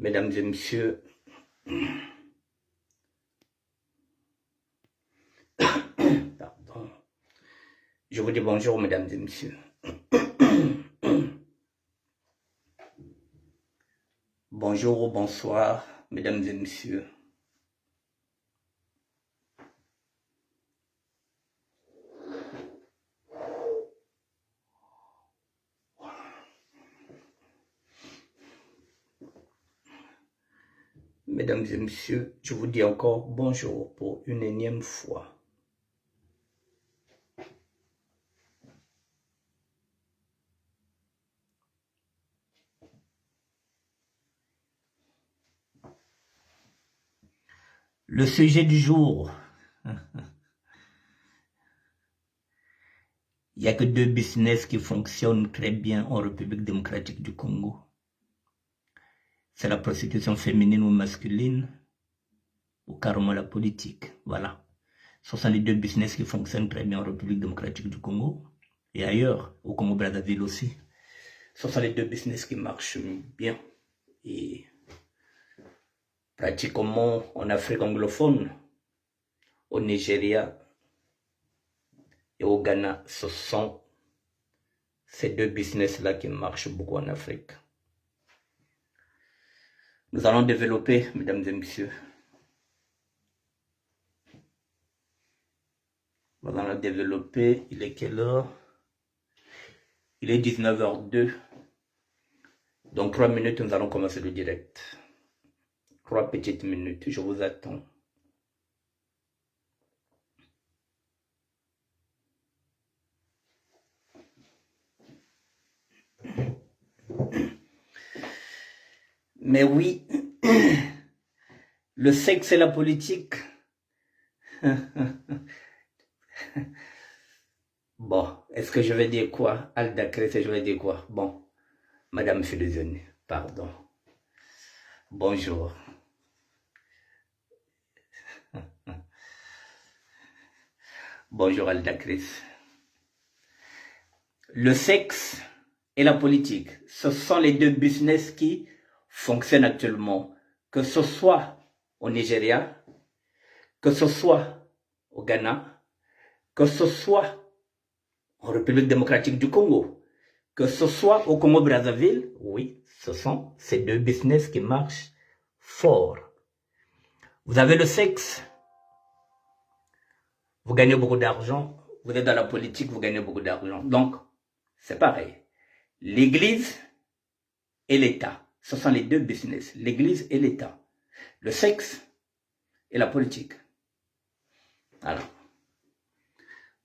Mesdames et messieurs, pardon. Je vous dis bonjour, mesdames et messieurs. Bonjour ou bonsoir, mesdames et messieurs. Mesdames et messieurs, je vous dis encore bonjour pour une énième fois. Le sujet du jour. Il n'y a que deux business qui fonctionnent très bien en République démocratique du Congo. C'est la prostitution féminine ou masculine, ou carrément la politique. Voilà. Ce sont les deux business qui fonctionnent très bien en République démocratique du Congo et ailleurs, au Congo-Brazzaville aussi. Ce sont les deux business qui marchent bien. Et pratiquement en Afrique anglophone, au Nigeria et au Ghana, ce sont ces deux business-là qui marchent beaucoup en Afrique. Nous allons développer, mesdames et messieurs. Nous allons développer. Il est quelle heure? Il est 19h02. Dans 3 minutes, nous allons commencer le direct. 3 petites minutes, je vous attends. Mais oui, le sexe et la politique. Bon, est-ce que je vais dire quoi? Alda Cress, je vais dire quoi? Bon, Madame Philosone, pardon. Bonjour. Bonjour Alda Cress. Le sexe et la politique, ce sont les deux business qui fonctionnent actuellement. Que ce soit au Nigeria, que ce soit au Ghana, que ce soit en République démocratique du Congo, que ce soit au Congo-Brazzaville, oui, ce sont ces deux business qui marchent fort. Vous avez le sexe, vous gagnez beaucoup d'argent, vous êtes dans la politique, vous gagnez beaucoup d'argent. Donc, c'est pareil. L'Église et l'État, ce sont les deux business, l'Église et l'État. Le sexe et la politique. Alors,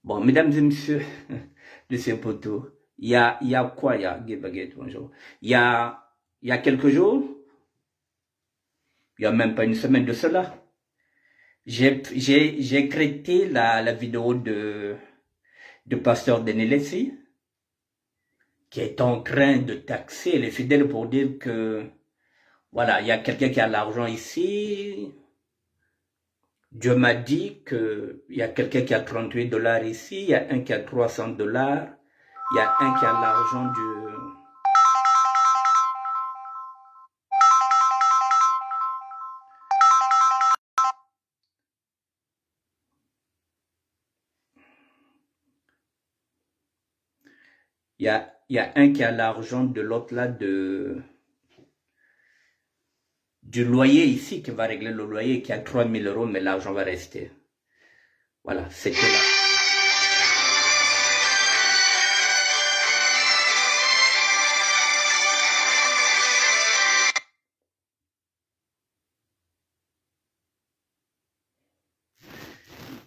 bon, mesdames et messieurs, de ces poteaux, il y a quoi? Il y a Baguette, bonjour. Il y a quelques jours, il n'y a même pas une semaine de cela, j'ai créé la vidéo de pasteur Denis Lessi, qui est en train de taxer les fidèles pour dire que, voilà, il y a quelqu'un qui a l'argent ici. Dieu m'a dit qu'il y a quelqu'un qui a 38 $ ici, il y a un qui a 300 $, il y a un qui a l'argent du... Il y a un qui a l'argent de l'autre là, du loyer ici, qui va régler le loyer, qui a 3000 €, mais l'argent va rester. Voilà, c'était là.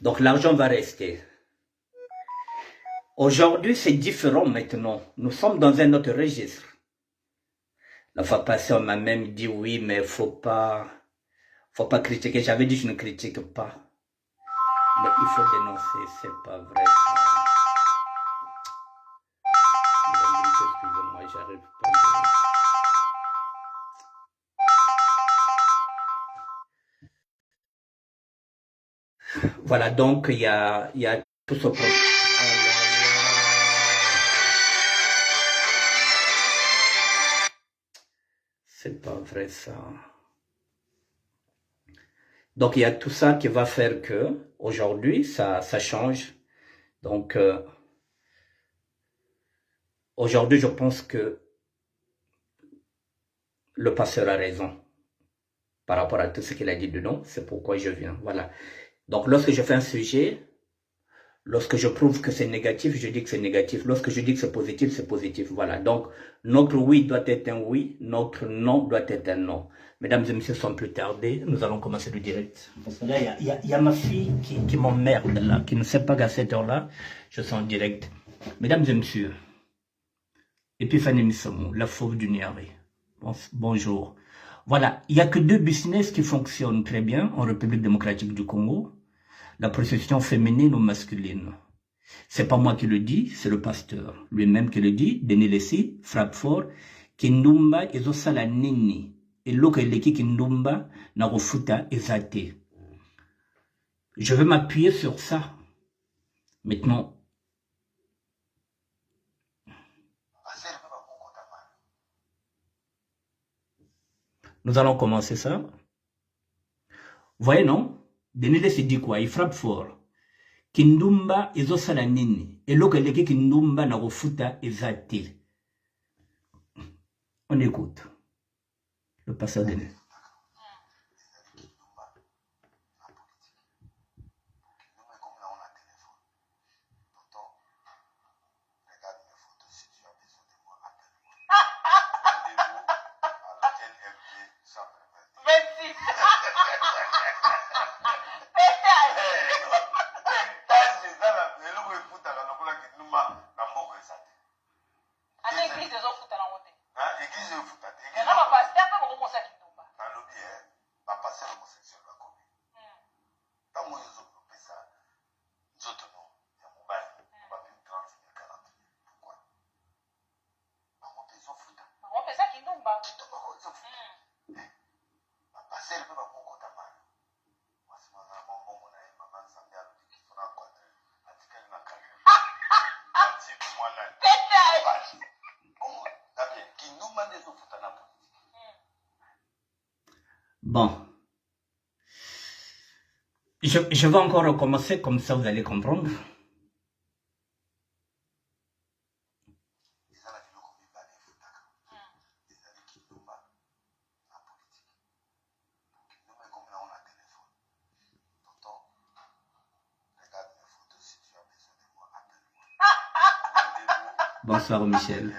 Donc l'argent va rester. Aujourd'hui, c'est différent maintenant. Nous sommes dans un autre registre. La fois passée, on m'a même dit oui, mais faut pas critiquer. J'avais dit je ne critique pas. Mais il faut dénoncer, c'est pas vrai ça. Excusez-moi, j'arrive pas. Voilà, donc il y a tout ce problème. C'est pas vrai ça. Donc il y a tout ça qui va faire que aujourd'hui ça change. Donc aujourd'hui je pense que le pasteur a raison par rapport à tout ce qu'il a dit dedans. C'est pourquoi je viens. Voilà. Donc lorsque je fais un sujet, lorsque je prouve que c'est négatif, je dis que c'est négatif. Lorsque je dis que c'est positif, c'est positif. Voilà. Donc, notre oui doit être un oui, notre non doit être un non. Mesdames et messieurs, sans plus tarder, nous allons commencer le direct. Parce que là, il y a ma fille qui m'emmerde là, qui ne sait pas qu'à cette heure-là, je suis en direct. Mesdames et messieurs, Epiphanie Missamou, la fauve du Niari. Bonjour. Voilà, il n'y a que deux business qui fonctionnent très bien en République démocratique du Congo. La prostitution féminine ou masculine. C'est pas moi qui le dis, c'est le pasteur lui-même qui le dit. Denis Lessi frappe fort. Kindumba ezosala nini. Eloko eleki kindumba na kofuta ezate. Je veux m'appuyer sur ça. Maintenant. Nous allons commencer ça. Vous voyez, non? Denis Lessi dit quoi? Il frappe fort. Kindumba ezosala nini. Eloko eleki kindumba na kofuta ezate. On écoute. Le pasteur Denis. Bon. Je vais encore recommencer, comme ça vous allez comprendre. Bonsoir Michel.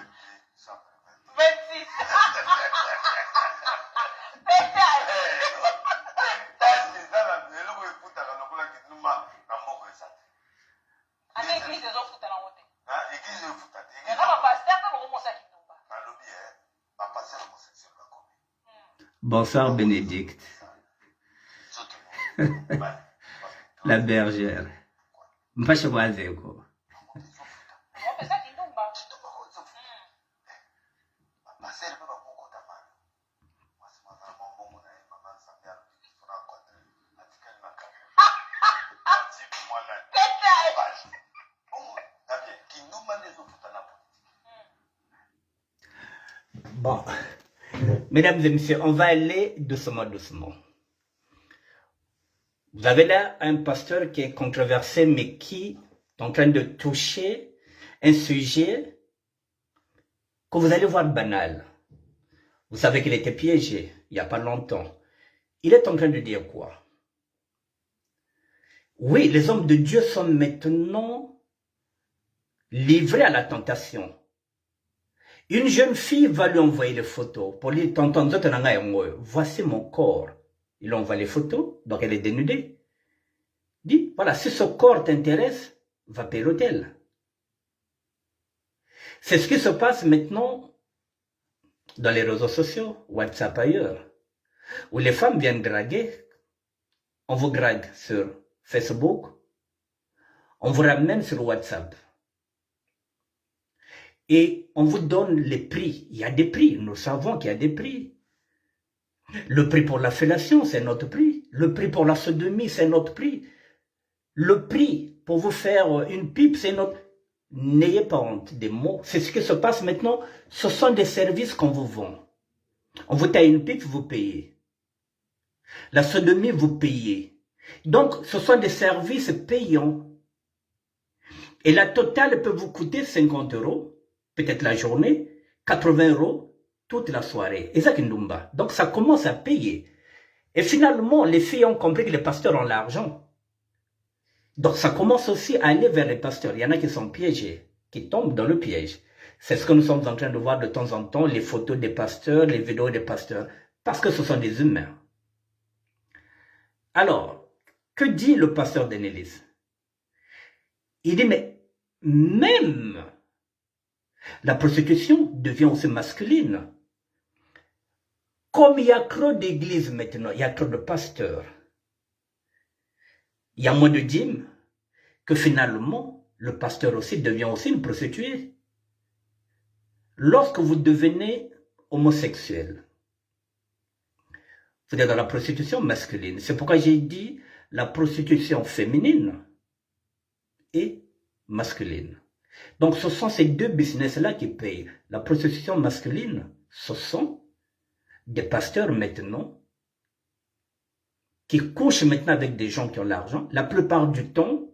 Bonsoir Bénédicte. La bergère. Mpashe kwaze ko. Bon, mesdames et messieurs, on va aller doucement, doucement. Vous avez là un pasteur qui est controversé, mais qui est en train de toucher un sujet que vous allez voir banal. Vous savez qu'il était piégé il n'y a pas longtemps. Il est en train de dire quoi? Oui, les hommes de Dieu sont maintenant livrés à la tentation. Une jeune fille va lui envoyer les photos pour lui tonton, voici mon corps. Il envoie les photos, donc elle est dénudée. Dit, voilà, si ce corps t'intéresse, va payer l'hôtel. C'est ce qui se passe maintenant dans les réseaux sociaux, WhatsApp ailleurs, où les femmes viennent draguer. On vous drague sur Facebook, on vous ramène sur WhatsApp. Et on vous donne les prix. Il y a des prix, nous savons qu'il y a des prix. Le prix pour la fellation, c'est notre prix. Le prix pour la sodomie, c'est notre prix. Le prix pour vous faire une pipe, c'est notre... N'ayez pas honte des mots. C'est ce qui se passe maintenant. Ce sont des services qu'on vous vend. On vous taille une pipe, vous payez. La sodomie, vous payez. Donc, ce sont des services payants. Et la totale peut vous coûter 50 €, peut-être la journée, 80 € toute la soirée. Et ça, Kindumba. Donc, ça commence à payer. Et finalement, les filles ont compris que les pasteurs ont l'argent. Donc, ça commence aussi à aller vers les pasteurs. Il y en a qui sont piégés, qui tombent dans le piège. C'est ce que nous sommes en train de voir de temps en temps, les photos des pasteurs, les vidéos des pasteurs, parce que ce sont des humains. Alors, que dit le pasteur d'Ennelis? Il dit, mais même la prostitution devient aussi masculine. Comme il y a trop d'églises maintenant, il y a trop de pasteurs, il y a moins de dîmes, que finalement, le pasteur aussi devient aussi une prostituée. Lorsque vous devenez homosexuel, vous êtes dans la prostitution masculine. C'est pourquoi j'ai dit la prostitution féminine et masculine. Donc ce sont ces deux business-là qui payent. La prostitution masculine, ce sont des pasteurs maintenant qui couchent maintenant avec des gens qui ont l'argent. La plupart du temps,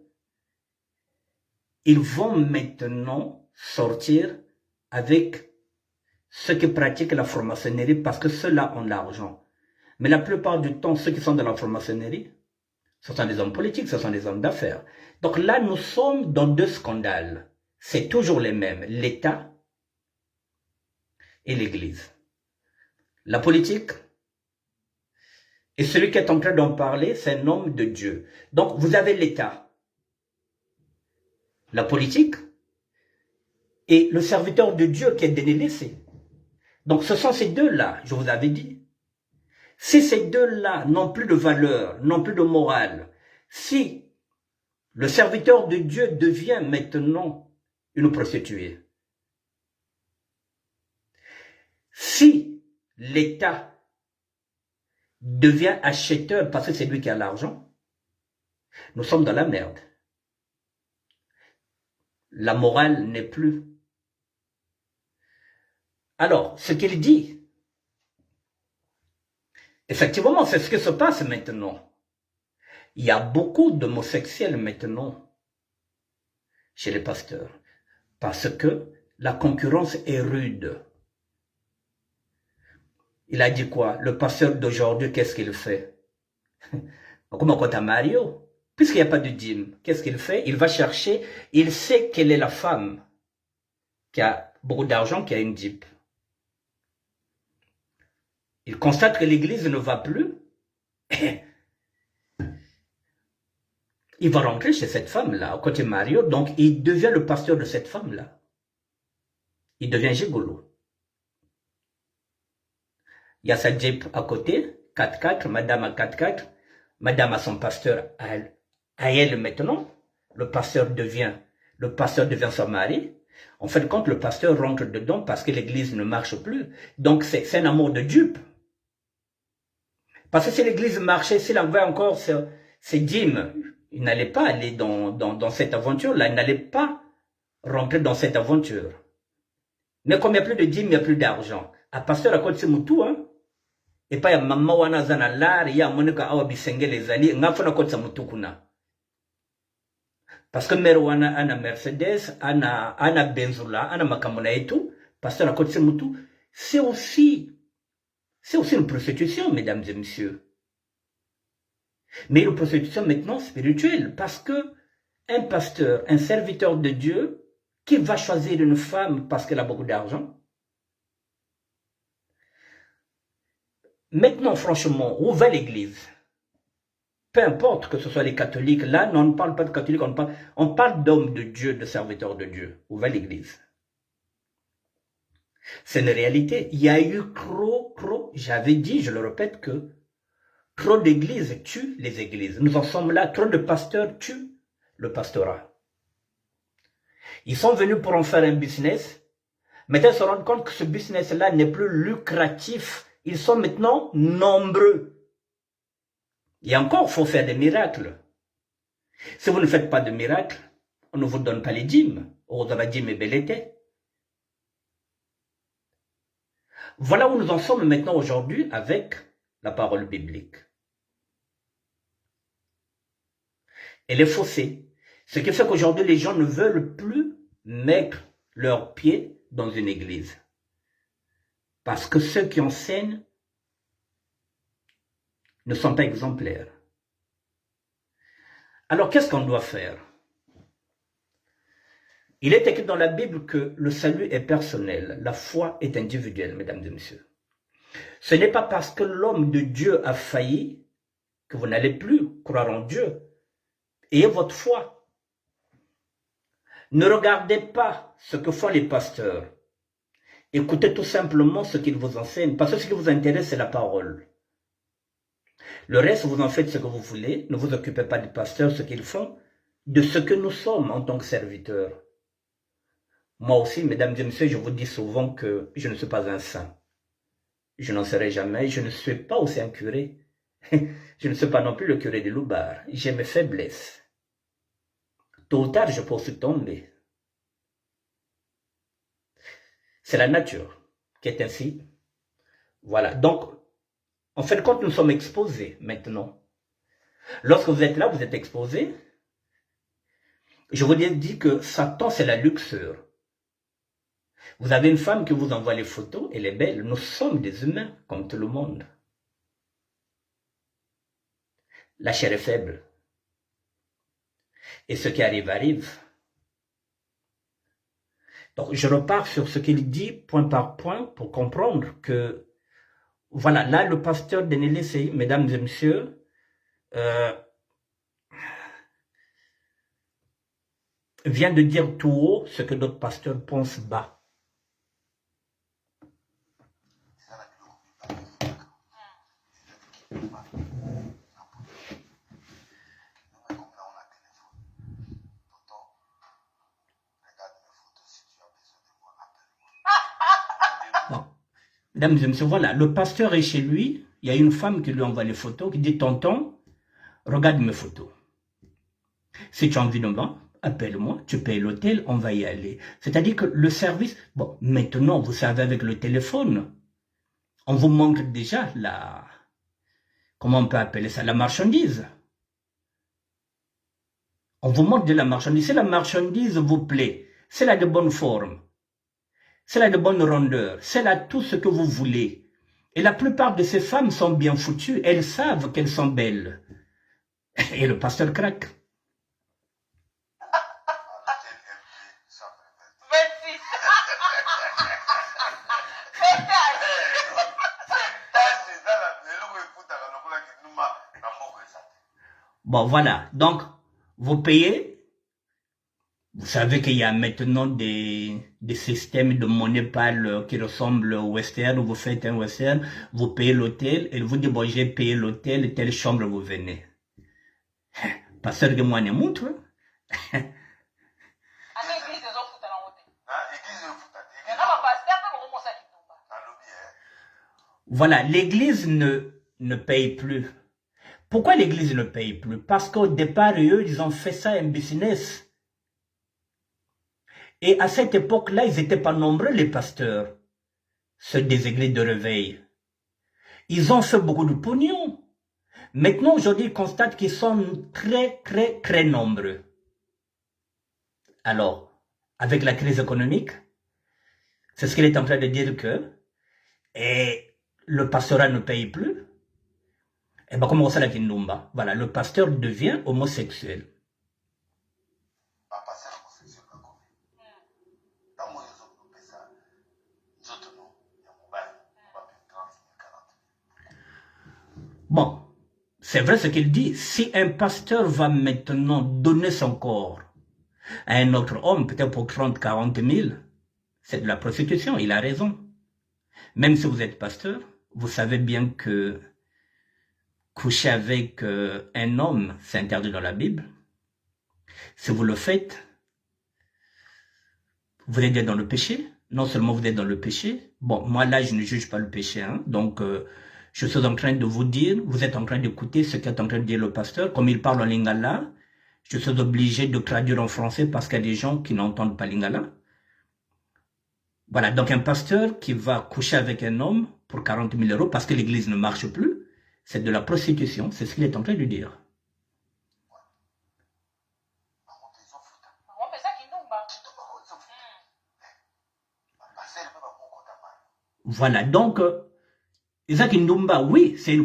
ils vont maintenant sortir avec ceux qui pratiquent la franc-maçonnerie parce que ceux-là ont l'argent. Mais la plupart du temps, ceux qui sont dans la franc-maçonnerie, ce sont des hommes politiques, ce sont des hommes d'affaires. Donc là, nous sommes dans deux scandales. C'est toujours les mêmes, l'État et l'Église. La politique, et celui qui est en train d'en parler, c'est un homme de Dieu. Donc vous avez l'État, la politique, et le serviteur de Dieu qui est délaissé. Donc ce sont ces deux-là, je vous avais dit. Si ces deux-là n'ont plus de valeur, n'ont plus de morale, si le serviteur de Dieu devient maintenant une prostituée, si l'État devient acheteur parce que c'est lui qui a l'argent, nous sommes dans la merde. La morale n'est plus. Alors, ce qu'il dit, effectivement, c'est ce qui se passe maintenant. Il y a beaucoup d'homosexuels maintenant chez les pasteurs parce que la concurrence est rude. Il a dit quoi? Le pasteur d'aujourd'hui, qu'est-ce qu'il fait? Comme quand à Mario, puisqu'il n'y a pas de dîme, qu'est-ce qu'il fait? Il va chercher, il sait quelle est la femme qui a beaucoup d'argent, qui a une Jeep. Il constate que l'église ne va plus. Il va rentrer chez cette femme-là, au côté Mario, donc il devient le pasteur de cette femme-là. Il devient gigolo. Il y a sa Jeep à côté, 4x4, madame à 4x4, madame a son pasteur à elle maintenant. Le pasteur devient son mari. En fait, quand le pasteur rentre dedans parce que l'église ne marche plus, donc c'est un amour de dupe. Parce que si l'église marchait, s'il envoyait encore ses dîmes, il n'allait pas aller dans cette aventure-là, il n'allait pas rentrer dans cette aventure. Mais comme il n'y a plus de dîmes, il n'y a plus d'argent. Un pasteur à côté de Moutou, hein? Et pas il y a maman wana zana lar, il y a monika awa bisenge les ali, ngafona côté de Moutou kuna. Parce que mère wana ana Mercedes, ana Benzula, ana makamona et tout, pasteur à côté de Moutou, c'est aussi une prostitution, mesdames et messieurs. Mais une prostitution maintenant spirituelle, parce que un pasteur, un serviteur de Dieu, qui va choisir une femme parce qu'elle a beaucoup d'argent? Maintenant, franchement, où va l'église? Peu importe que ce soit les catholiques, là, on ne parle pas de catholiques, on parle d'hommes de Dieu, de serviteurs de Dieu. Où va l'église? C'est une réalité. Il y a eu trop, j'avais dit, je le répète, que trop d'églises tuent les églises. Nous en sommes là, trop de pasteurs tuent le pastorat. Ils sont venus pour en faire un business. Maintenant, ils se rendent compte que ce business-là n'est plus lucratif. Ils sont maintenant nombreux. Et encore, il faut faire des miracles. Si vous ne faites pas de miracles, on ne vous donne pas les dîmes. Vous avez dîmes et belleté. Voilà où nous en sommes maintenant aujourd'hui avec la parole biblique. Elle est faussée. Ce qui fait qu'aujourd'hui, les gens ne veulent plus mettre leurs pieds dans une église. Parce que ceux qui enseignent ne sont pas exemplaires. Alors, qu'est-ce qu'on doit faire? Il est écrit dans la Bible que le salut est personnel, la foi est individuelle, mesdames et messieurs. Ce n'est pas parce que l'homme de Dieu a failli que vous n'allez plus croire en Dieu. Ayez votre foi. Ne regardez pas ce que font les pasteurs. Écoutez tout simplement ce qu'ils vous enseignent, parce que ce qui vous intéresse, c'est la parole. Le reste, vous en faites ce que vous voulez. Ne vous occupez pas des pasteurs, ce qu'ils font, de ce que nous sommes en tant que serviteurs. Moi aussi, mesdames et messieurs, je vous dis souvent que je ne suis pas un saint. Je n'en serai jamais. Je ne suis pas aussi un curé. Je ne suis pas non plus le curé de Loubar. J'ai mes faiblesses. Tôt ou tard, je peux aussi tomber. C'est la nature qui est ainsi. Voilà. Donc, en fait, quand nous sommes exposés maintenant, lorsque vous êtes là, vous êtes exposés. Je vous ai dit que Satan, c'est la luxure. Vous avez une femme qui vous envoie les photos, elle est belle. Nous sommes des humains, comme tout le monde. La chair est faible. Et ce qui arrive, arrive. Donc, je repars sur ce qu'il dit, point par point, pour comprendre que, voilà, là, le pasteur Denelé, mesdames et messieurs, vient de dire tout haut ce que d'autres pasteurs pensent bas. Bon. Mesdames et messieurs, voilà, le pasteur est chez lui, il y a une femme qui lui envoie les photos, qui dit, tonton, regarde mes photos. Si tu as envie de moi, appelle-moi, tu payes l'hôtel, on va y aller. C'est-à-dire que le service, bon, maintenant, vous savez, avec le téléphone, on vous montre déjà la, comment on peut appeler ça, la marchandise. On vous montre de la marchandise. Si la marchandise vous plaît, c'est là de bonne forme, c'est là de bonne rondeur, c'est là tout ce que vous voulez. Et la plupart de ces femmes sont bien foutues, elles savent qu'elles sont belles. Et le pasteur craque. Bon, voilà. Donc, vous payez. Vous savez qu'il y a maintenant des systèmes de monnaie pâle qui ressemblent au western. Vous faites un western, vous payez l'hôtel et vous dites, bon, j'ai payé l'hôtel, telle chambre, vous venez. Pasteur de moi ne montre. Voilà, l'église ne paye plus. Pourquoi l'église ne paye plus? Parce qu'au départ, eux, ils ont fait ça un business. Et à cette époque-là, ils n'étaient pas nombreux, les pasteurs, ceux des églises de réveil. Ils ont fait beaucoup de pognon. Maintenant, aujourd'hui, ils constatent qu'ils sont très nombreux. Alors, avec la crise économique, c'est ce qu'il est en train de dire que le pastorat ne paye plus. Et bien, comme on sait la Kindumba, voilà, le pasteur devient homosexuel. Bon, c'est vrai ce qu'il dit. Si un pasteur va maintenant donner son corps à un autre homme, peut-être pour 30, 40 000, c'est de la prostitution, il a raison. Même si vous êtes pasteur, vous savez bien que coucher avec un homme, c'est interdit dans la Bible. Si vous le faites, vous êtes dans le péché. Non seulement vous êtes dans le péché, bon, moi là, je ne juge pas le péché, hein, donc je suis en train de vous dire, vous êtes en train d'écouter ce qu'est en train de dire le pasteur, comme il parle en lingala, je suis obligé de traduire en français parce qu'il y a des gens qui n'entendent pas lingala. Voilà, donc un pasteur qui va coucher avec un homme pour 40 000 euros parce que l'église ne marche plus, c'est de la prostitution, c'est ce qu'il est en train de dire. Voilà, donc, Isaac Ndumba, oui, c'est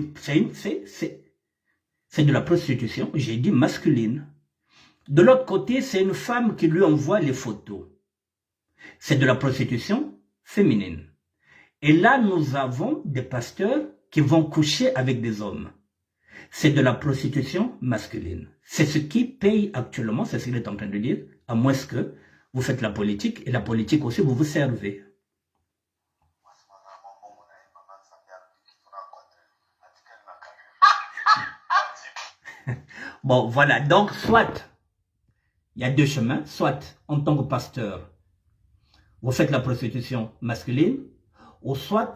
de la prostitution, j'ai dit masculine. De l'autre côté, c'est une femme qui lui envoie les photos. C'est de la prostitution féminine. Et là, nous avons des pasteurs qui vont coucher avec des hommes. C'est de la prostitution masculine. C'est ce qui paye actuellement, c'est ce qu'il est en train de dire, à moins que vous faites la politique, et la politique aussi, vous vous servez. Bon, voilà, donc, soit, il y a deux chemins, soit, en tant que pasteur, vous faites la prostitution masculine, ou soit,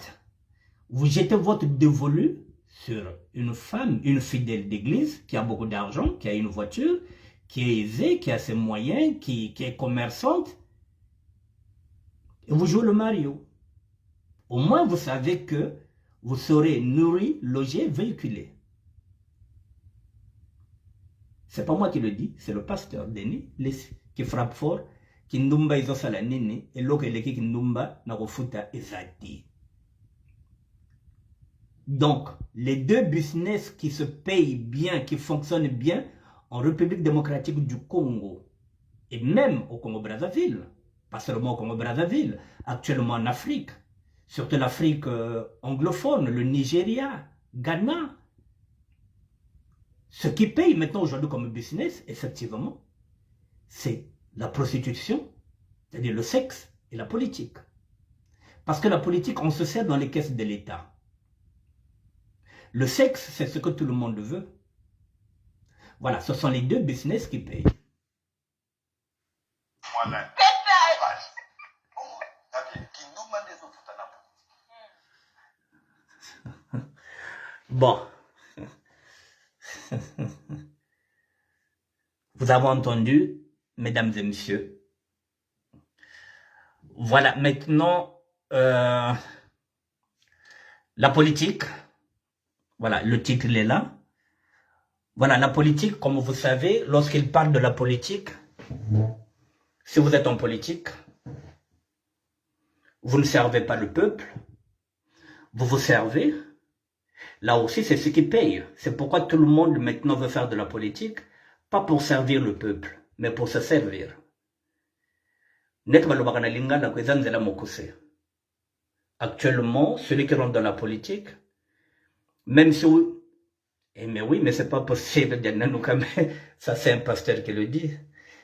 vous jetez votre dévolu sur une femme, une fidèle d'église, qui a beaucoup d'argent, qui a une voiture, qui est aisée, qui a ses moyens, qui est commerçante, et vous jouez le Mario. Au moins, vous savez que vous serez nourri, logé, véhiculé. C'est pas moi qui le dis, c'est le pasteur Denis qui frappe fort, qui ndumba izosala nene, et l'autre qui ndumba na kofuta ezati. Donc, les deux business qui se payent bien, qui fonctionnent bien en République démocratique du Congo, et même au Congo-Brazzaville, pas seulement au Congo-Brazzaville, actuellement en Afrique, surtout l'Afrique anglophone, le Nigeria, Ghana. Ce qui paye maintenant aujourd'hui comme business, effectivement, c'est la prostitution, c'est-à-dire le sexe et la politique. Parce que la politique, on se sert dans les caisses de l'État. Le sexe, c'est ce que tout le monde veut. Voilà, ce sont les deux business qui payent. Voilà. Bon. Vous avez entendu, mesdames et messieurs. Voilà, maintenant, la politique. Voilà, le titre il est là. Voilà, la politique, comme vous savez, lorsqu'il parle de la politique, si vous êtes en politique, vous ne servez pas le peuple, vous vous servez. Là aussi, c'est ce qui paye. C'est pourquoi tout le monde maintenant veut faire de la politique, pas pour servir le peuple, mais pour se servir. Actuellement, celui qui rentre dans la politique, même si... mais oui, mais c'est pas possible, ça c'est un pasteur qui le dit.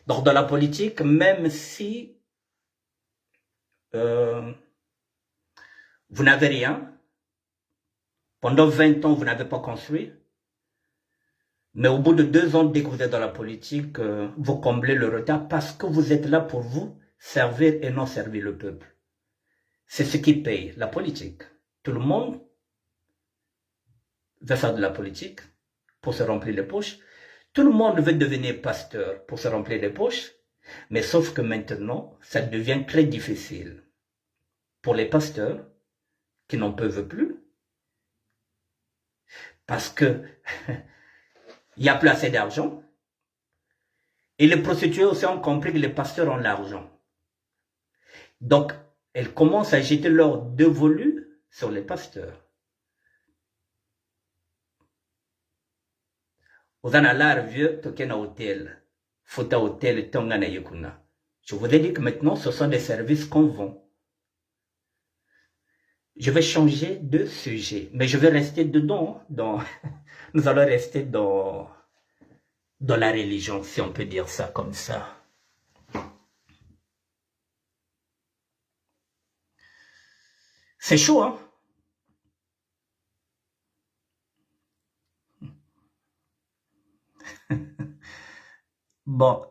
Donc dans la politique, même si vous n'avez rien, pendant 20 ans, vous n'avez pas construit, mais au bout de 2 ans, dès que vous êtes dans la politique, vous comblez le retard parce que vous êtes là pour vous servir et non servir le peuple. C'est ce qui paye, la politique. Tout le monde veut faire de la politique pour se remplir les poches. Tout le monde veut devenir pasteur pour se remplir les poches, mais sauf que maintenant, ça devient très difficile pour les pasteurs qui n'en peuvent plus, parce que il n'y a plus assez d'argent, et les prostituées aussi ont compris que les pasteurs ont l'argent. Donc, elles commencent à jeter leur dévolu sur les pasteurs. Aux analar vieux, tokena hôtel, fota hôtel, tongana yekuna. Je vous ai dit que maintenant, ce sont des services qu'on vend. Je vais changer de sujet, mais je vais rester dedans. Nous allons rester dans la religion, si on peut dire ça comme ça. C'est chaud, hein? Bon.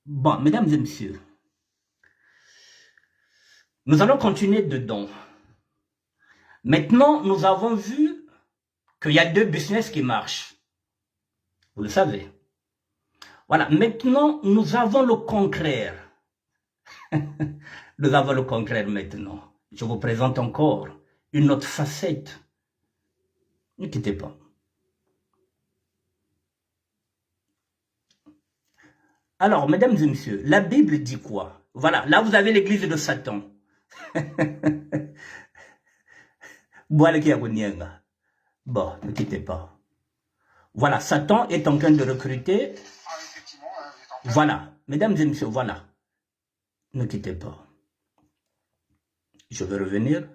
Bon, mesdames et messieurs, nous allons continuer dedans. Maintenant, nous avons vu qu'il y a deux business qui marchent. Vous le savez. Voilà, maintenant, nous avons le contraire. Nous avons le contraire maintenant. Je vous présente encore une autre facette. Ne quittez pas. Alors, mesdames et messieurs, la Bible dit quoi? Voilà, là vous avez l'église de Satan. Bon, ne quittez pas. Voilà, Satan est en train de recruter. Voilà, mesdames et messieurs, voilà. Ne quittez pas. Je vais revenir.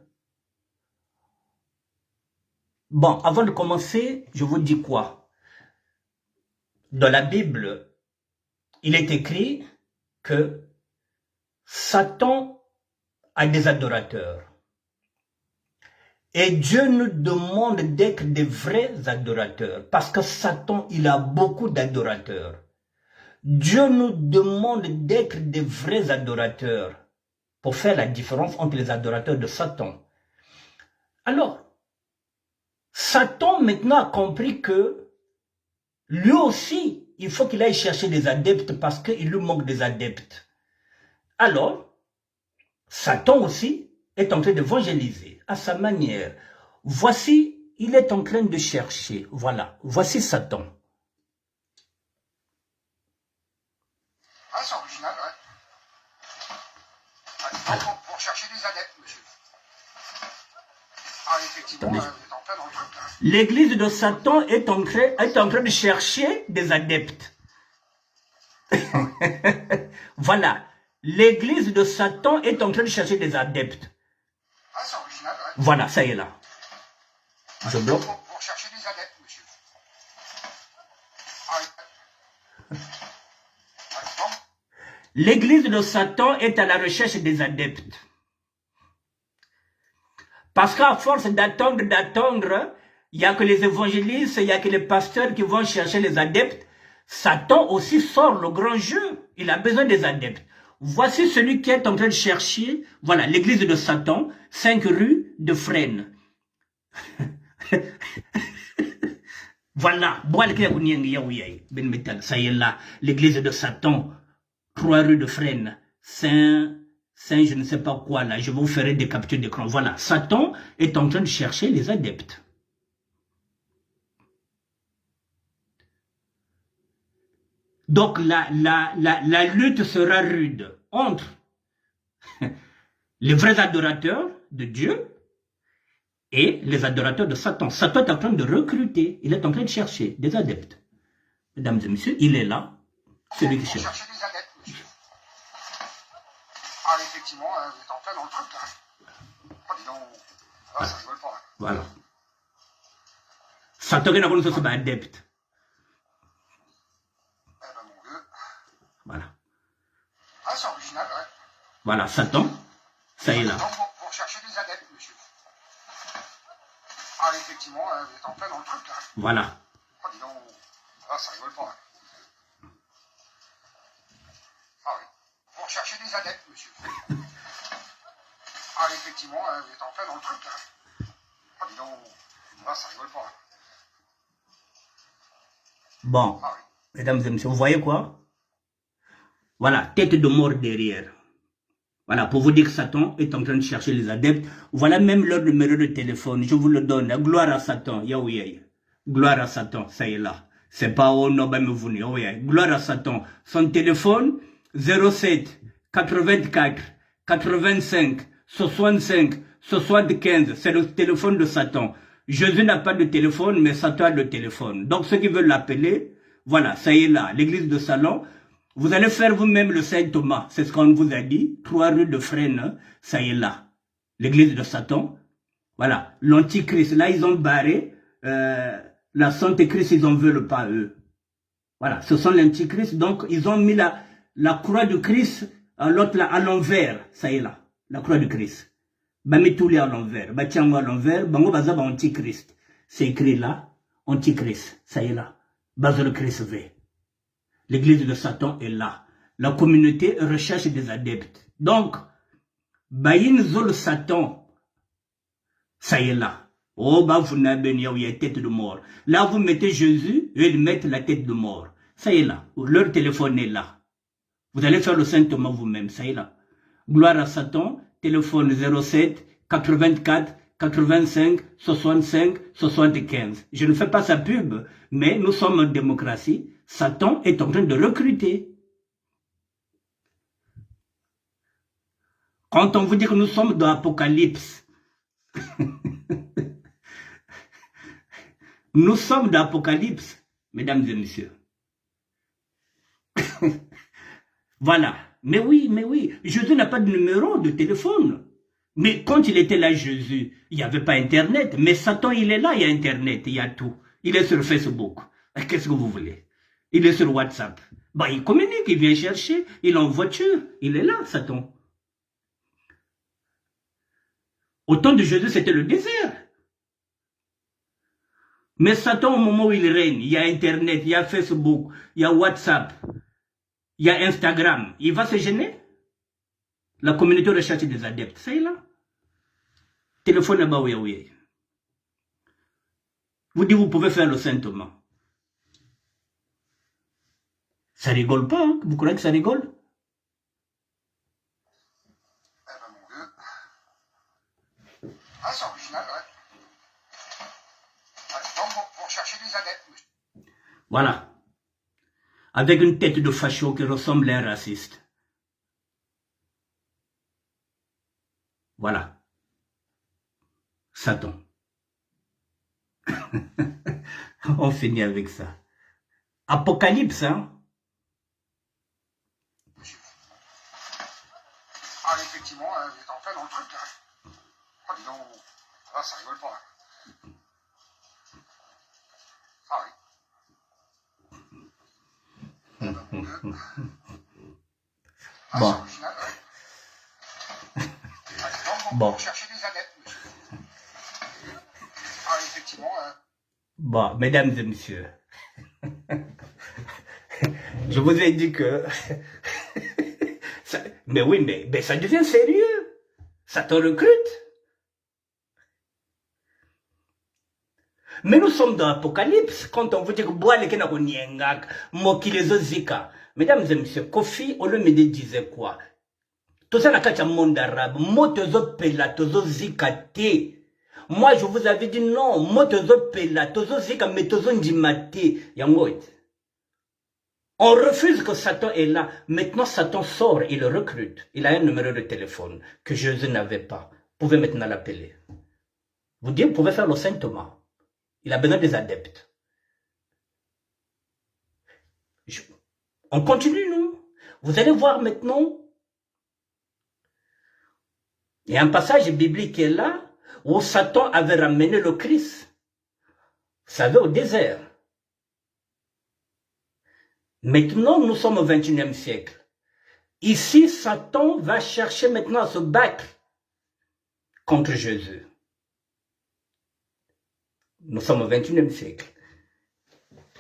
Bon, avant de commencer, je vous dis quoi? Dans la Bible, il est écrit que Satan a des adorateurs. Et Dieu nous demande d'être des vrais adorateurs. Parce que Satan, il a beaucoup d'adorateurs. Dieu nous demande d'être des vrais adorateurs. Pour faire la différence entre les adorateurs de Satan. Alors, Satan maintenant a compris que lui aussi, il faut qu'il aille chercher des adeptes parce qu'il lui manque des adeptes. Alors, Satan aussi est en train d'évangéliser à sa manière. Voici, il est en train de chercher. Voilà, voici Satan. Ah, c'est original, ouais. Pour chercher des adeptes, monsieur. Ah, effectivement, vous êtes en plein dans le truc, là. L'église de Satan est en train de chercher des adeptes. Voilà. L'église de Satan est en train de chercher des adeptes. Ah, c'est original, ouais. Voilà, ça y est là. Je bloque. Pour chercher des adeptes, monsieur. Ah, oui. L'église de Satan est à la recherche des adeptes. Parce qu'à force d'attendre, il n'y a que les évangélistes, il n'y a que les pasteurs qui vont chercher les adeptes. Satan aussi sort le grand jeu. Il a besoin des adeptes. Voici celui qui est en train de chercher, voilà, l'église de Satan, 5 rue de Fresnes. Voilà, ça y est là, l'église de Satan, 3 rue de Fresnes, Saint, je ne sais pas quoi là, je vous ferai des captures d'écran. Voilà, Satan est en train de chercher les adeptes. Donc la lutte sera rude entre les vrais adorateurs de Dieu et les adorateurs de Satan. Satan est en train de recruter, il est en train de chercher des adeptes. Mesdames et messieurs, il est là, celui qui cherche. Chercher des adeptes, monsieur. Ah, effectivement, vous êtes en plein dans le truc, là. Oh, dis donc, ah, ça rigole pas. Voilà. Satan est en train de chercher des adeptes. Eh ben, mon vieux. Voilà. Ah, c'est original, ouais. Voilà, Satan, ça y est là. Pour chercher des adeptes, monsieur. Ah, effectivement, vous êtes en plein dans le truc, là. Voilà. Oh, dis donc, ah, ça rigole pas. Ah oui. Pour chercher des adeptes, monsieur. Ah, effectivement, vous êtes en plein dans le truc, là. Oh, dis donc, ah, ça rigole pas. Bon, Ah oui. mesdames et messieurs, vous voyez quoi? Voilà, tête de mort derrière. Voilà, pour vous dire que Satan est en train de chercher les adeptes. Voilà même leur numéro de téléphone, je vous le donne. Gloire à Satan, Yahweh. Gloire à Satan, ça y est là. C'est pas au nom de vous, Yahweh. Gloire à Satan. Son téléphone, 07 84 85 65 75. C'est le téléphone de Satan. Jésus n'a pas de téléphone, mais Satan a le téléphone. Donc ceux qui veulent l'appeler, voilà, ça y est là, l'église de Salon. Vous allez faire vous-même le Saint Thomas, c'est ce qu'on vous a dit, 3 rue de Fresnes, ça y est là. L'église de Satan, voilà, l'antichrist, là ils ont barré, la Sainte Christ, ils en veulent pas eux. Voilà, ce sont l'antichrist, donc ils ont mis la croix de Christ, l'autre là, à l'envers, ça y est là, la croix de Christ. Bamitouli à l'envers, Batiango à l'envers, Bango Bazaba antichrist. C'est écrit là, antichrist, ça y est là, Bazar Christ V. L'église de Satan est là. La communauté recherche des adeptes. Donc, Bayin Zol Satan, ça y est là. Oh, bah, vous n'avez pas tête de mort. Là, vous mettez Jésus et ils mettent la tête de mort. Ça y est là. Leur téléphone est là. Vous allez faire le Saint-Thomas vous-même. Ça y est là. Gloire à Satan. Téléphone 07 84 85 65 75. Je ne fais pas sa pub, mais nous sommes en démocratie. Satan est en train de recruter. Quand on vous dit que nous sommes dans l'Apocalypse, nous sommes dans l'Apocalypse, mesdames et messieurs. Voilà. Mais oui, Jésus n'a pas de numéro de téléphone. Mais quand il était là, Jésus, il n'y avait pas Internet. Mais Satan, il est là, il y a Internet, il y a tout. Il est sur Facebook. Qu'est-ce que vous voulez? Il est sur WhatsApp. Bah, il communique, il vient chercher, il est en voiture. Il est là, Satan. Au temps de Jésus, c'était le désert. Mais Satan, au moment où il règne, il y a Internet, il y a Facebook, il y a WhatsApp, il y a Instagram. Il va se gêner? La communauté recherche des adeptes. C'est là. Téléphone là-bas, oui. Vous dites, vous pouvez faire le Saint-Thomas. Ça rigole pas, hein? Vous croyez que ça rigole? Eh ben mon vieux. Ah, c'est original, ouais. Allez, donc vous recherchez des adeptes, monsieur. Voilà. Avec une tête de facho qui ressemble à un raciste. Voilà. Satan. On finit avec ça. Apocalypse, hein? Ah, effectivement, vous êtes en plein dans le truc, là. Oh, dis donc. Ah, ça rigole pas, hein. Ah oui. Eh ben, mon vieux. Ah, Bon. c'est original, ouais. Allez, donc Bon. vous recherchez des adeptes, monsieur. Ah, effectivement, Bon, mesdames et messieurs, je vous ai dit que... mais oui, mais ça devient sérieux. Ça te recrute. Mais nous sommes dans l'Apocalypse. Quand on vous dit que mesdames et messieurs, Kofi Olomide disait quoi? Tout ça, dans le monde arabe, motozo pela, tozo zikate. Moi, je vous avais dit non, motozo pela, tozo zika, mais tozo ndimate. Yangoit. On refuse que Satan est là. Maintenant, Satan sort, il le recrute. Il a un numéro de téléphone que Jésus n'avait pas. Vous pouvez maintenant l'appeler. Vous dites, vous pouvez faire le Saint-Thomas. Il a besoin des adeptes. On continue, non? Vous allez voir maintenant. Il y a un passage biblique qui est là, où Satan avait ramené le Christ. Vous savez, au désert. Maintenant, nous sommes au XXIe siècle. Ici, Satan va chercher maintenant à se battre contre Jésus. Nous sommes au XXIe siècle.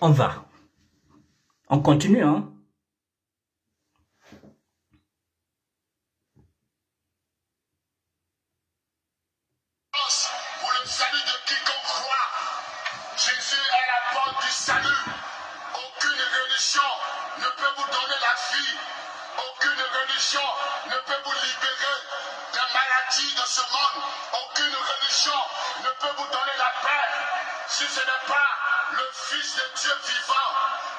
On va. On continue, hein? pour le salut de quiconque croit. Jésus est la porte du salut. Aucune religion ne peut vous donner la vie. Aucune religion ne peut vous libérer des maladies de ce monde. Aucune religion ne peut vous donner la paix si ce n'est pas le Fils de Dieu vivant.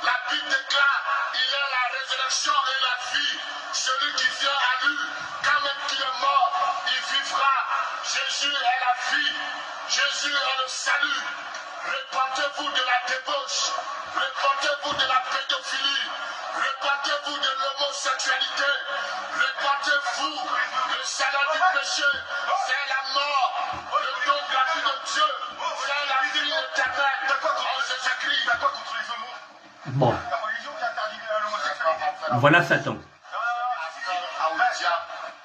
La Bible déclare, il est la résurrection et la vie. Celui qui vient à lui, quand même qu'il est mort, il vivra. Jésus est la vie. Jésus est le salut. Répandez-vous de la débauche. Répandez-vous de la pédophilie. Répandez-vous de l'homosexualité. Répandez-vous. Le salaire du péché, c'est la mort. Le don de la vie de Dieu, c'est la vie éternelle. On s'écrit. D'accord contre les homos. Bon. La religion qui interdit l'homosexualité. Voilà Satan.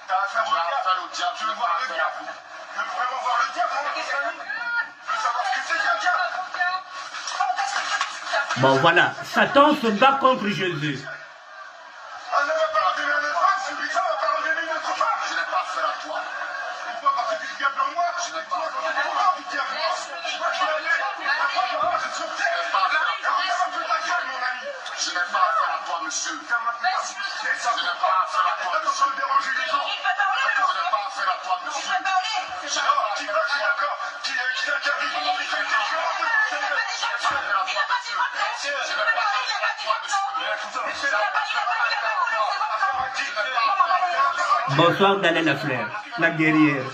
T'as affaire au diable. Je veux voir le diable. Je veux vraiment voir le diable. Je veux savoir ce que c'est qu'un diable. Bon, voilà. Satan se bat contre Jésus. On ne va pas redonner à notre femme, celui ça va pas redonner notre femme. Je n'ai pas affaire à toi. Pourquoi? Parce que tu diable en moi. Je n'ai pas affaire à toi. Du diable en moi. Je suis allé. Je suis sur terre. Je n'ai pas affaire à toi. Ta gueule, mon ami. Je n'ai pas affaire à toi, monsieur. Je n'ai pas affaire à toi, monsieur. Je n'ai pas affaire à toi, monsieur. Je n'ai pas affaire à toi. Bonsoir Daniela Lafleur, la guerrière.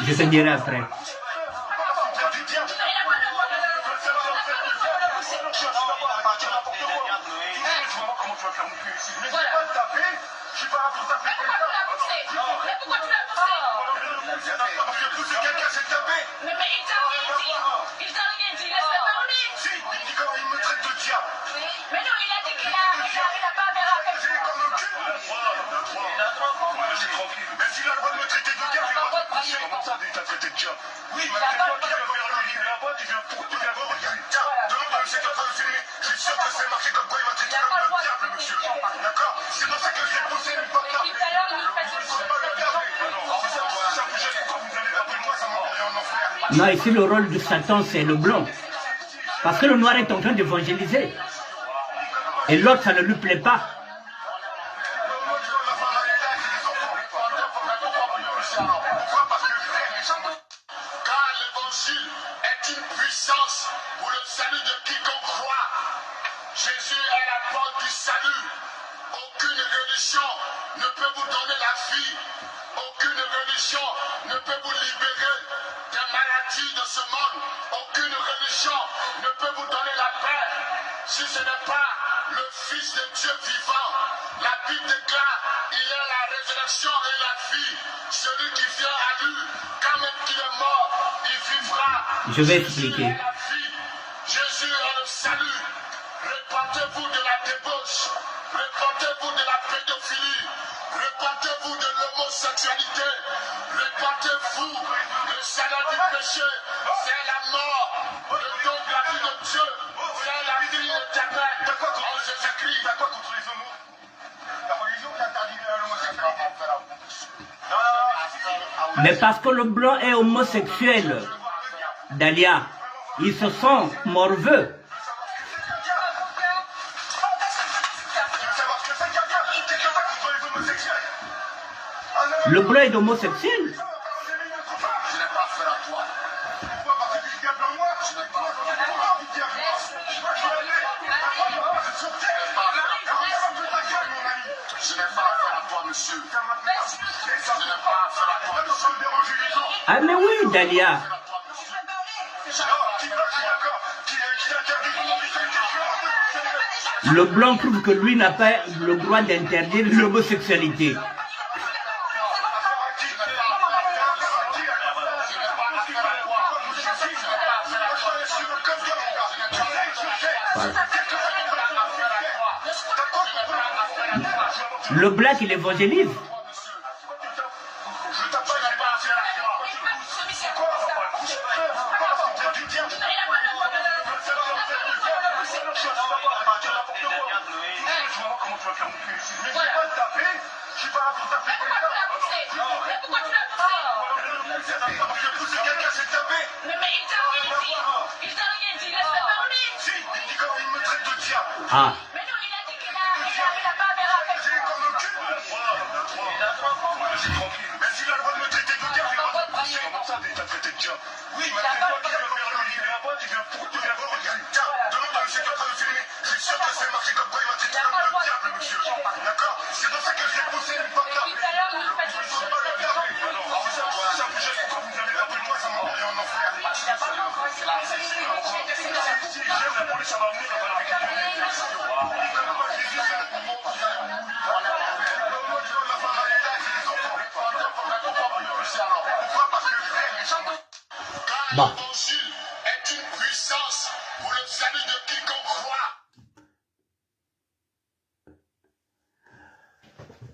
Je te dirai après. Non, ici le rôle de Satan c'est le blanc. Parce que le noir est en train d'évangéliser. Et l'autre ça ne lui plaît pas. Car l'évangile est une puissance pour le salut de quiconque croit. Jésus est la porte du salut. Aucune religion ne peut vous donner la vie. Aucune religion ne peut vous libérer des maladies de ce monde. Aucune religion ne peut vous donner la paix si ce n'est pas le Fils de Dieu vivant. La Bible déclare, il est la résurrection et la vie. Celui qui vient à lui, quand même qu'il est mort, il vivra. Je vais expliquer. Jésus est la vie. Jésus est le salut. Répentez-vous de la débauche. Répentez-vous de la pédophilie. Répentez-vous de l'homosexualité. Répentez-vous. Le salaire du péché, c'est la mort. Le don de la vie de Dieu, c'est la vie éternelle. En Jésus-Christ. D'accord contre les homos. La religion qui interdit l'homosexualité. Mais parce que le blanc est homosexuel, Dalia, ils se sont morveux. Le blanc est homosexuel. Je n'ai pas affaire à toi. Je n'ai pas affaire à toi, monsieur. Je n'ai pas affaire à toi, monsieur. Ah mais oui, Dalia. Le blanc trouve que lui n'a pas le droit d'interdire l'homosexualité. Le black, il évangélise. Ah. Car l'évangile est une puissance pour le salut de quiconque croit.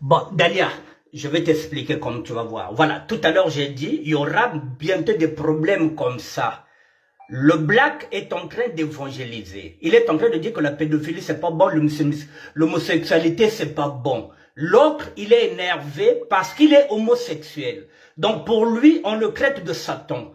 Bon, Dalia, je vais t'expliquer comme tu vas voir. Voilà, tout à l'heure j'ai dit, il y aura bientôt des problèmes comme ça. le black est en train d'évangéliser. Il est en train de dire que la pédophilie, c'est pas bon, l'homosexualité, c'est pas bon. L'autre, il est énervé parce qu'il est homosexuel. Donc, pour lui, on le traite de Satan.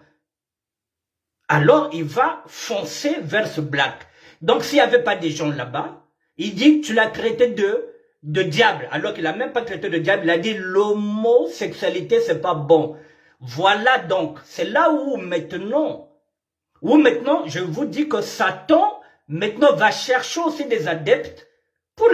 Alors, il va foncer vers ce black. Donc, s'il n'y avait pas des gens là-bas, il dit, tu l'as traité de diable. Alors qu'il n'a même pas traité de diable, il a dit, l'homosexualité, c'est pas bon. Voilà donc, c'est là où maintenant, je vous dis que Satan, maintenant, va chercher aussi des adeptes pour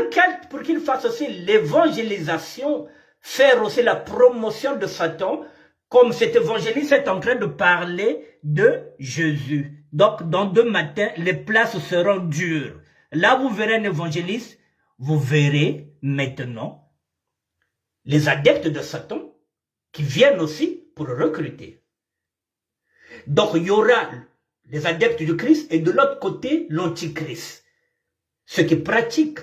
qu'il fasse aussi l'évangélisation, faire aussi la promotion de Satan, comme cet évangéliste est en train de parler de Jésus. Donc, dans 2 matins, les places seront dures. Là, vous verrez un évangéliste, vous verrez maintenant les adeptes de Satan qui viennent aussi pour recruter. Donc, il y aura les adeptes du Christ et de l'autre côté, l'antichrist. Ceux qui pratiquent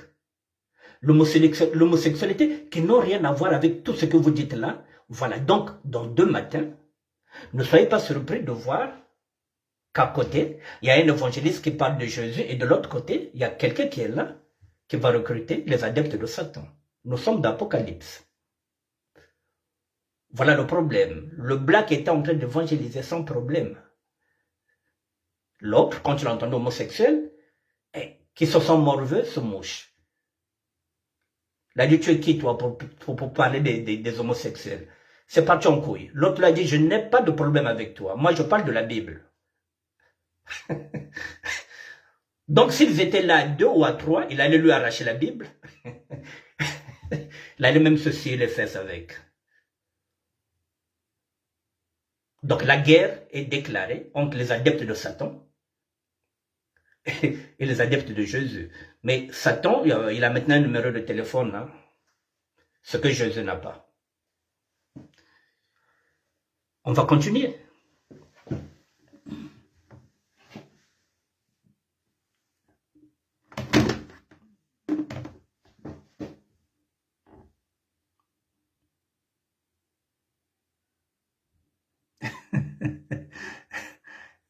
l'homosexualité, qui n'ont rien à voir avec tout ce que vous dites là. Voilà, donc, dans 2 matins, ne soyez pas surpris de voir qu'à côté, il y a un évangéliste qui parle de Jésus et de l'autre côté, il y a quelqu'un qui est là, qui va recruter les adeptes de Satan. Nous sommes d'Apocalypse. Voilà le problème. Le black était en train d'évangéliser sans problème. L'autre, quand il a entendu homosexuel, qui se sent morveux, se mouche. Il a dit, tu es qui toi pour parler des homosexuels? C'est parti en couille. L'autre l'a dit, je n'ai pas de problème avec toi. Moi, je parle de la Bible. Donc, s'ils étaient là à 2 ou à 3, il allait lui arracher la Bible. Il allait même se scier les fesses avec. Donc, la guerre est déclarée entre les adeptes de Satan et les adeptes de Jésus. Mais Satan, il a maintenant un numéro de téléphone, hein, ce que Jésus n'a pas. On va continuer.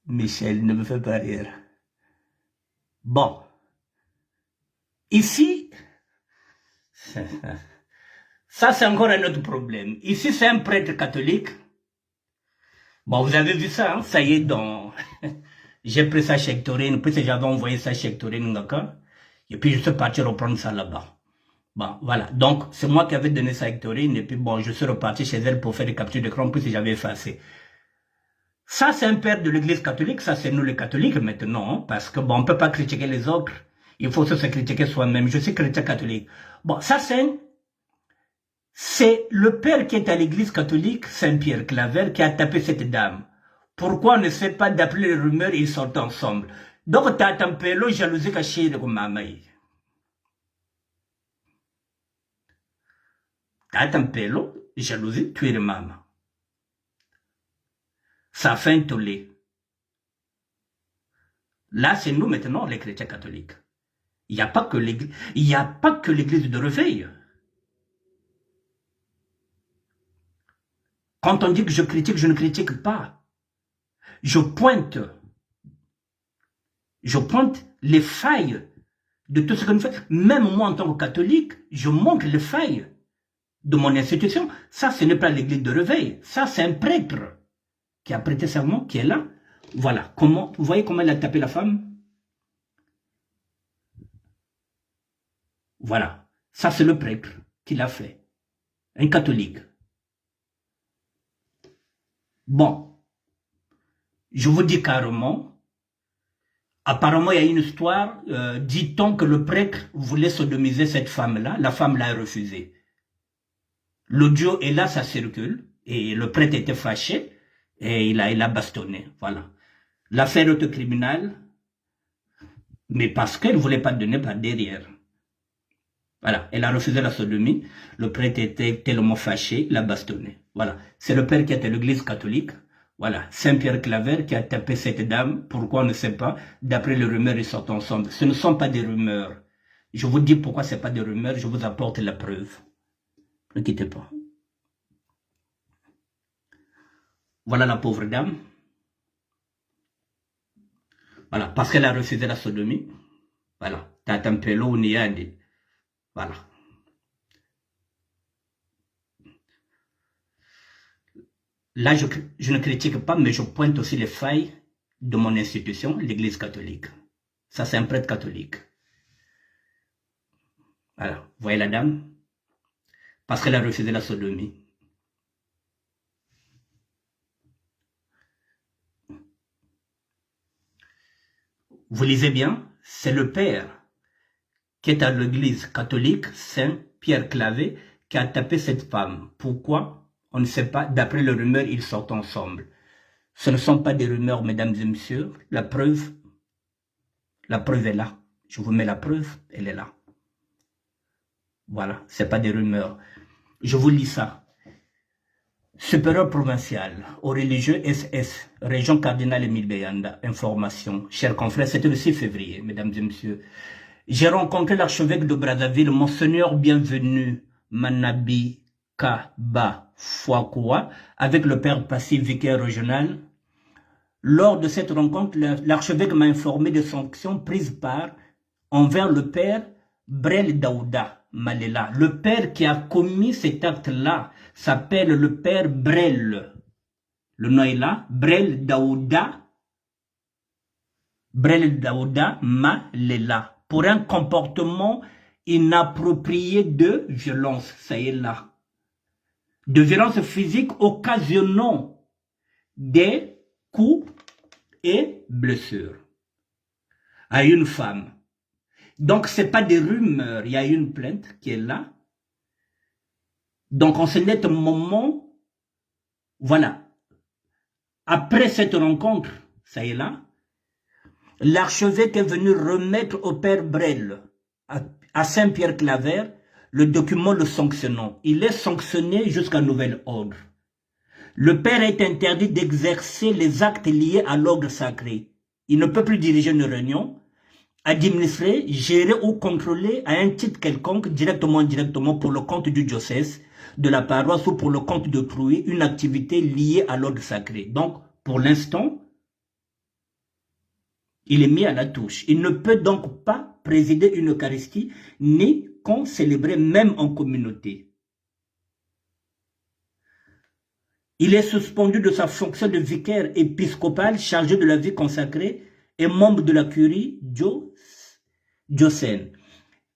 Michel, ne me fais pas rire. Bon. Ici, ça c'est encore un autre problème. Ici, c'est un prêtre catholique. Bon, vous avez vu ça, hein? Ça y est, j'ai pris ça chez Hectorine, puis j'avais envoyé ça chez Hectorine, d'accord? Et puis je suis parti reprendre ça là-bas. Bon, voilà. Donc, c'est moi qui avais donné ça à Hectorine, et puis bon, je suis reparti chez elle pour faire des captures d'écran, puis j'avais effacé. Ça, c'est un père de l'église catholique, ça c'est nous les catholiques maintenant, hein, parce que bon, on peut pas critiquer les autres, il faut se critiquer soi-même. Je suis chrétien catholique. Bon, ça c'est le père qui est à l'église catholique, Saint-Pierre Claver, qui a tapé cette dame. Pourquoi on ne sait pas d'appeler les rumeurs et ils sortent ensemble? Donc, t'as un peu jalousie cachée de maman. T'as un peu jalousie, tu es de maman. Ça fait un tollé. Là, c'est nous maintenant, les chrétiens catholiques. Il n'y a pas que l'église de réveil. Quand on dit que je critique, je ne critique pas. Je pointe les failles de tout ce que nous faisons. Même moi, en tant que catholique, je montre les failles de mon institution. Ça, ce n'est pas l'église de réveil. Ça, c'est un prêtre qui a prêté serment, qui est là. Voilà. Vous voyez comment elle a tapé la femme? Voilà. Ça, c'est le prêtre qui l'a fait. Un catholique. Bon. Je vous dis carrément, apparemment, il y a une histoire, dit-on que le prêtre voulait sodomiser cette femme-là, la femme l'a refusé. L'audio est là, ça circule, et le prêtre était fâché, et il a bastonné, voilà. L'affaire est au tribunal, mais parce qu'elle ne voulait pas donner par derrière. Voilà, elle a refusé la sodomie, le prêtre était tellement fâché, il a bastonné. Voilà, c'est le père qui était à l'église catholique. Voilà, Saint-Pierre Claver qui a tapé cette dame, pourquoi on ne sait pas, d'après les rumeurs, ils sortent ensemble. Ce ne sont pas des rumeurs. Je vous dis pourquoi ce n'est pas des rumeurs, je vous apporte la preuve. Ne quittez pas. Voilà la pauvre dame. Voilà, parce qu'elle a refusé la sodomie. Voilà, Tatampelo Niandi. Voilà. Là, je ne critique pas, mais je pointe aussi les failles de mon institution, l'Église catholique. Ça, c'est un prêtre catholique. Voilà, vous voyez la dame? Parce qu'elle a refusé la sodomie. Vous lisez bien, c'est le père qui est à l'église catholique, Saint Pierre Clavé, qui a tapé cette femme. Pourquoi? On ne sait pas. D'après les rumeurs, ils sortent ensemble. Ce ne sont pas des rumeurs, mesdames et messieurs. La preuve est là. Je vous mets la preuve, elle est là. Voilà, ce n'est pas des rumeurs. Je vous lis ça. Supérieur provincial aux religieux SS, région cardinale Émile Beyanda, information. Chers confrères, c'était le 6 février, mesdames et messieurs. J'ai rencontré l'archevêque de Brazzaville, Monseigneur Bienvenu Manabi Kaba Fouakoua, avec le père Passif, vicaire régional. Lors de cette rencontre, l'archevêque m'a informé des sanctions prises envers le père Brel Daouda Malela. Le père qui a commis cet acte-là s'appelle le père Brel. Le nom est là, Brel Daouda Malela. Pour un comportement inapproprié de violence, ça y est là. De violence physique occasionnant des coups et blessures à une femme. Donc, ce n'est pas des rumeurs, il y a une plainte qui est là. Donc, en ce net moment, voilà, après cette rencontre, ça y est là, l'archevêque est venu remettre au père Brel, à Saint-Pierre-Claver, le document le sanctionnant. Il est sanctionné jusqu'à nouvel ordre. Le père est interdit d'exercer les actes liés à l'ordre sacré. Il ne peut plus diriger une réunion, administrer, gérer ou contrôler à un titre quelconque, directement ou indirectement, pour le compte du diocèse, de la paroisse ou pour le compte d'autrui, une activité liée à l'ordre sacré. Donc, pour l'instant, il est mis à la touche. Il ne peut donc pas présider une Eucharistie, ni concélébrer même en communauté. Il est suspendu de sa fonction de vicaire épiscopal chargé de la vie consacrée et membre de la curie diocène.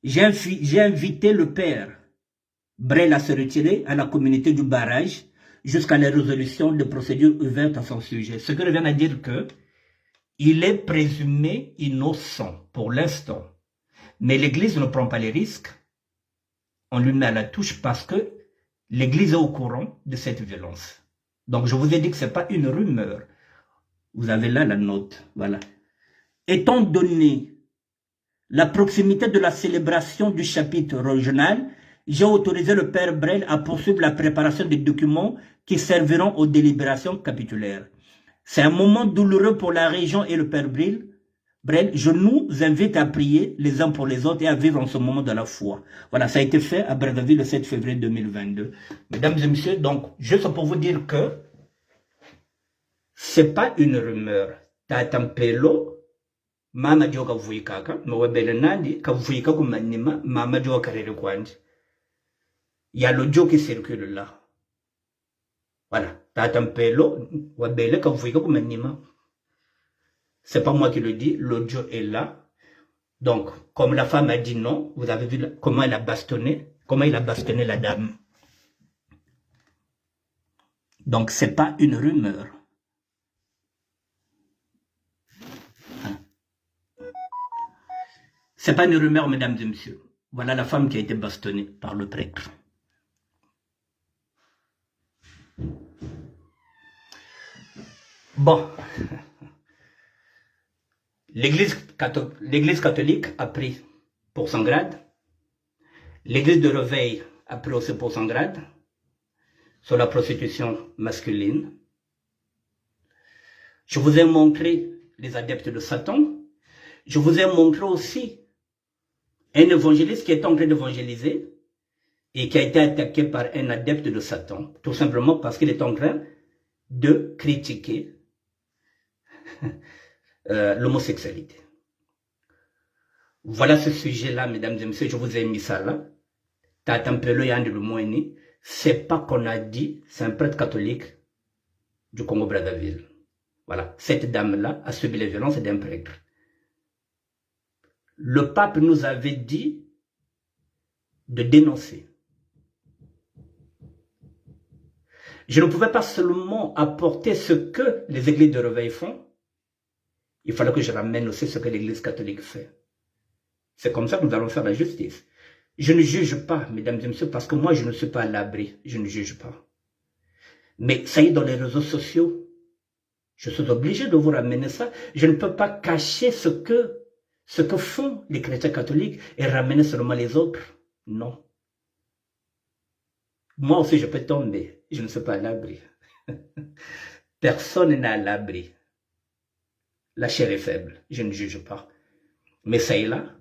J'ai invité le père Brel à se retirer à la communauté du barrage jusqu'à la résolution des procédures ouvertes à son sujet. Ce qui revient à dire que il est présumé innocent pour l'instant. Mais l'Église ne prend pas les risques. On lui met à la touche parce que l'Église est au courant de cette violence. Donc je vous ai dit que ce n'est pas une rumeur. Vous avez là la note. Voilà. Étant donné la proximité de la célébration du chapitre régional, j'ai autorisé le père Brel à poursuivre la préparation des documents qui serviront aux délibérations capitulaires. C'est un moment douloureux pour la région et le père Brel. Je nous invite à prier les uns pour les autres et à vivre en ce moment de la foi. Voilà, ça a été fait à Brazzaville le 7 février 2022. Mesdames et messieurs, donc, juste pour vous dire que c'est pas une rumeur. Tatampelo, mama jo kavuikaka, mwabele nandi, kavuika kumanima, mama jo karere kwandi. Il y a l'audio qui circule là. Voilà, Tatampelo, wabele kavuika kumanima. C'est pas moi qui le dis, l'audio est là. Donc, comme la femme a dit non, vous avez vu comment elle a bastonné, comment il a bastonné la dame. Donc, c'est pas une rumeur. C'est pas une rumeur, mesdames et messieurs. Voilà la femme qui a été bastonnée par le prêtre. Bon. L'Église catholique a pris pour son grade. L'Église de Réveil a pris aussi pour son grade sur la prostitution masculine. Je vous ai montré les adeptes de Satan. Je vous ai montré aussi un évangéliste qui est en train d'évangéliser et qui a été attaqué par un adepte de Satan, tout simplement parce qu'il est en train de critiquer l'homosexualité. Voilà ce sujet-là, mesdames et messieurs, je vous ai mis ça là. C'est pas qu'on a dit, c'est un prêtre catholique du Congo-Brazzaville. Voilà, cette dame-là a subi les violences d'un prêtre. Le pape nous avait dit de dénoncer. Je ne pouvais pas seulement apporter ce que les églises de réveil font, il fallait que je ramène aussi ce que l'église catholique fait. C'est comme ça que nous allons faire la justice. Je ne juge pas, mesdames et messieurs, parce que moi, je ne suis pas à l'abri. Je ne juge pas. Mais ça y est, dans les réseaux sociaux, je suis obligé de vous ramener ça. Je ne peux pas cacher ce que font les chrétiens catholiques et ramener seulement les autres. Non. Moi aussi, je peux tomber. Je ne suis pas à l'abri. Personne n'est à l'abri. La chair est faible. Je ne juge pas. Mais ça est là.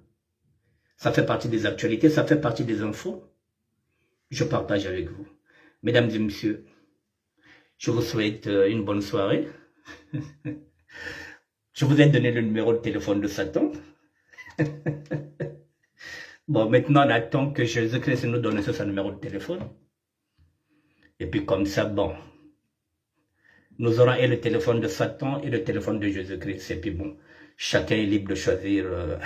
Ça fait partie des actualités. Ça fait partie des infos. Je partage avec vous. Mesdames et messieurs, je vous souhaite une bonne soirée. Je vous ai donné le numéro de téléphone de Satan. Bon, maintenant, on attend que Jésus-Christ nous donne son numéro de téléphone. Et puis comme ça, bon, nous aurons et le téléphone de Satan et le téléphone de Jésus-Christ. Et puis bon, chacun est libre de choisir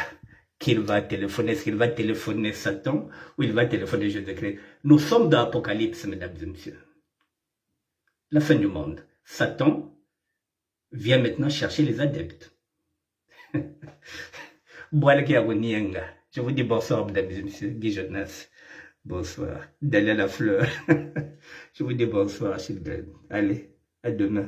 qu'il va téléphoner. Est-ce qu'il va téléphoner Satan ou il va téléphoner Jésus-Christ? Nous sommes dans l'Apocalypse, mesdames et messieurs. La fin du monde. Satan vient maintenant chercher les adeptes. Je vous dis bonsoir, mesdames et messieurs. Guy Jonas. Bonsoir. Dalia la fleur. Je vous dis bonsoir, children. Allez, à demain.